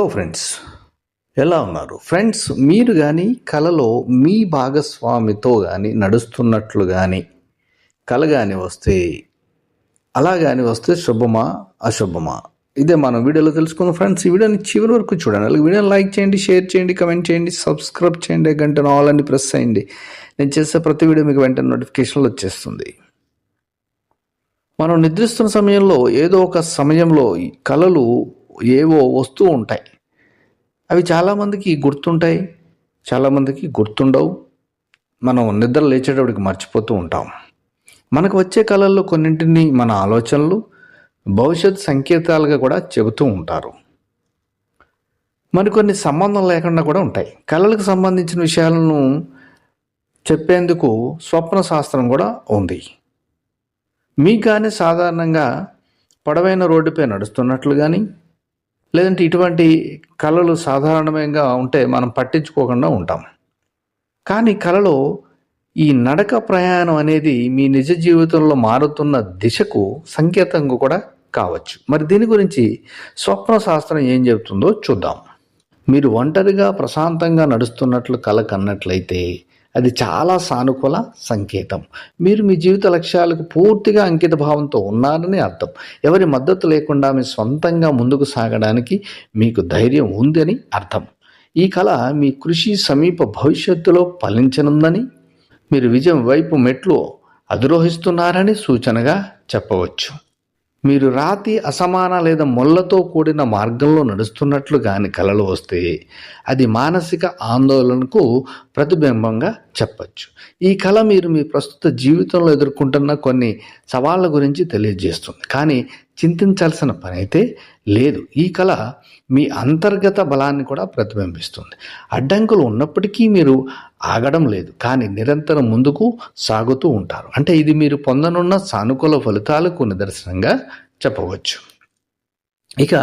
Hello friends, ఎలా ఉన్నారు friends? మీరు కానీ కలలో మీ భాగస్వామితో కానీ నడుస్తున్నట్లు కానీ కల కానీ వస్తే, అలా కానీ వస్తే శుభమా అశుభమా? ఇదే మనం వీడియోలో తెలుసుకుందాం ఫ్రెండ్స్. ఈ వీడియోని చివరి వరకు చూడండి. అలాగే వీడియోని లైక్ చేయండి, షేర్ చేయండి, కమెంట్ చేయండి, సబ్స్క్రైబ్ చేయండి, గంట ఆల్ అని ప్రెస్ చేయండి. నేను చేసే ప్రతి వీడియో మీకు వెంటనే నోటిఫికేషన్లు వచ్చేస్తుంది. మనం నిద్రిస్తున్న సమయంలో ఏదో ఒక సమయంలో కలలు ఏవో వస్తూ ఉంటాయి. అవి చాలామందికి గుర్తుంటాయి, చాలామందికి గుర్తుండవు. మనం నిద్ర లేచేటప్పటికి మర్చిపోతూ ఉంటాం. మనకు వచ్చే కళల్లో కొన్నింటిని మన ఆలోచనలు, భవిష్యత్ సంకేతాలుగా కూడా చెబుతూ ఉంటారు. మరికొన్ని సంబంధం లేకుండా కూడా ఉంటాయి. కళలకు సంబంధించిన విషయాలను చెప్పేందుకు స్వప్న శాస్త్రం కూడా ఉంది. మీకు కానీ సాధారణంగా పొడవైన రోడ్డుపై నడుస్తున్నట్లు కానీ, లేదంటే ఇటువంటి కళలు సాధారణంగా ఉంటే మనం పట్టించుకోకుండా ఉంటాం. కానీ కళలో ఈ నడక ప్రయాణం అనేది మీ నిజ జీవితంలో మారుతున్న దిశకు సంకేతంగా కూడా కావచ్చు. మరి దీని గురించి స్వప్న శాస్త్రం ఏం చెబుతుందో చూద్దాం. మీరు ఒంటరిగా ప్రశాంతంగా నడుస్తున్నట్లు కల కన్నట్లయితే అది చాలా సానుకూల సంకేతం. మీరు మీ జీవిత లక్ష్యాలకు పూర్తిగా అంకిత భావంతో ఉన్నారని అర్థం. ఎవరి మద్దతు లేకుండా మీ సొంతంగా ముందుకు సాగడానికి మీకు ధైర్యం ఉందని అర్థం. ఈ కళ మీ కృషి సమీప భవిష్యత్తులో ఫలించనుందని, మీరు విజయం వైపు మెట్లు అధిరోహిస్తున్నారని సూచనగా చెప్పవచ్చు. మీరు రాతి, అసమాన లేదా ముళ్ళతో కూడిన మార్గంలో నడుస్తున్నట్లు కానీ కలలు వస్తే అది మానసిక ఆందోళనకు ప్రతిబింబంగా చెప్పచ్చు. ఈ కళ మీరు మీ ప్రస్తుత జీవితంలో ఎదుర్కొంటున్న కొన్ని సవాళ్ళ గురించి తెలియజేస్తుంది. కానీ చింతించాల్సిన పని అయితే లేదు. ఈ కళ మీ అంతర్గత బలాన్ని కూడా ప్రతిబింబిస్తుంది. అడ్డంకులు ఉన్నప్పటికీ మీరు ఆగడం లేదు, కానీ నిరంతరం ముందుకు సాగుతూ ఉంటారు. అంటే ఇది మీరు పొందనున్న సానుకూల ఫలితాలకు నిదర్శనంగా చెప్పవచ్చు. ఇక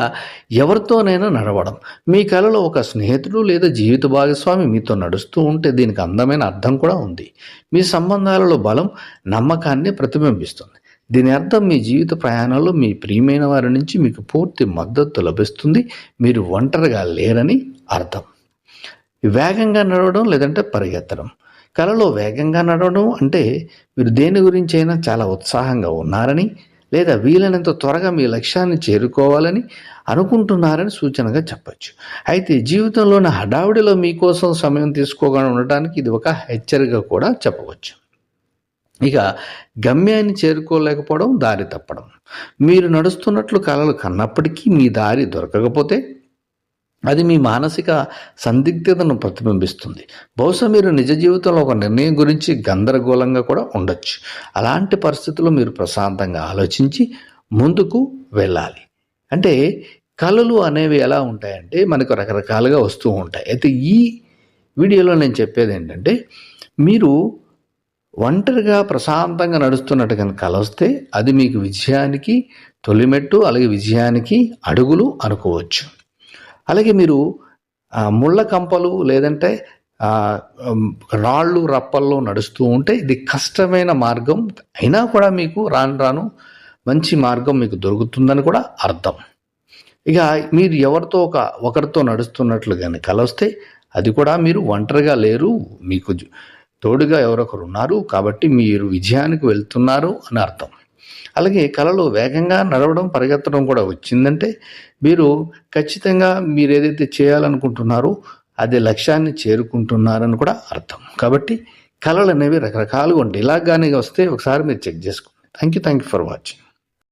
ఎవరితోనైనా నడవడం. మీ కలలో ఒక స్నేహితుడు లేదా జీవిత భాగస్వామి మీతో నడుస్తూ ఉంటే దీనికి అందమైన అర్థం కూడా ఉంది. మీ సంబంధాలలో బలం, నమ్మకాన్ని ప్రతిబింబిస్తుంది. దీని అర్థం మీ జీవిత ప్రయాణంలో మీ ప్రియమైన వారి నుంచి మీకు పూర్తి మద్దతు లభిస్తుంది. మీరు ఒంటరిగా లేరని అర్థం. వేగంగా నడవడం లేదంటే పరిగెత్తడం. కలలో వేగంగా నడవడం అంటే మీరు దేని గురించి అయినా చాలా ఉత్సాహంగా ఉన్నారని, లేదా వీలైనంత త్వరగా మీ లక్ష్యాన్ని చేరుకోవాలని అనుకుంటున్నారని సూచనగా చెప్పచ్చు. అయితే జీవితంలోని హడావుడిలో మీకోసం సమయం తీసుకోకుండా ఉండటానికి ఇది ఒక హెచ్చరిక కూడా చెప్పవచ్చు. ఇక గమ్యాన్ని చేరుకోలేకపోవడం, దారి తప్పడం. మీరు నడుస్తున్నట్లు కలలు కన్నప్పటికీ మీ దారి దొరకకపోతే అది మీ మానసిక సందిగ్ధతను ప్రతిబింబిస్తుంది. బహుశా మీరు నిజ జీవితంలో ఒక నిర్ణయం గురించి గందరగోళంగా కూడా ఉండొచ్చు. అలాంటి పరిస్థితుల్లో మీరు ప్రశాంతంగా ఆలోచించి ముందుకు వెళ్ళాలి. అంటే కళలు అనేవి ఎలా ఉంటాయంటే మనకు రకరకాలుగా వస్తూ ఉంటాయి. అయితే ఈ వీడియోలో నేను చెప్పేది ఏంటంటే, మీరు ఒంటరిగా ప్రశాంతంగా నడుస్తున్నట్టు కనుక కల వస్తే అది మీకు విజయానికి తొలిమెట్టు, అలాగే విజయానికి అడుగులు అనుకోవచ్చు. అలాగే మీరు ముళ్ళ కంపలు లేదంటే రాళ్ళు రప్పల్లో నడుస్తూ ఉంటే ఇది కష్టమైన మార్గం అయినా కూడా మీకు రాను రాను మంచి మార్గం మీకు దొరుకుతుందని కూడా అర్థం. ఇక మీరు ఒకరితో నడుస్తున్నట్లు కానీ కల వస్తే అది కూడా మీరు ఒంటరిగా లేరు, మీకు తోడుగా ఎవరొకరు ఉన్నారు, కాబట్టి మీరు విజయానికి వెళ్తున్నారు అని అర్థం. అలాగే కళలో వేగంగా నడవడం, పరిగెత్తడం కూడా వచ్చిందంటే మీరు ఖచ్చితంగా మీరు ఏదైతే చేయాలనుకుంటున్నారో అదే లక్ష్యాన్ని చేరుకుంటున్నారని కూడా అర్థం. కాబట్టి కళలు అనేవి రకరకాలుగా ఉంటాయి. ఇలాగానే వస్తే ఒకసారి మీరు చెక్ చేసుకోండి. Thank you for watching.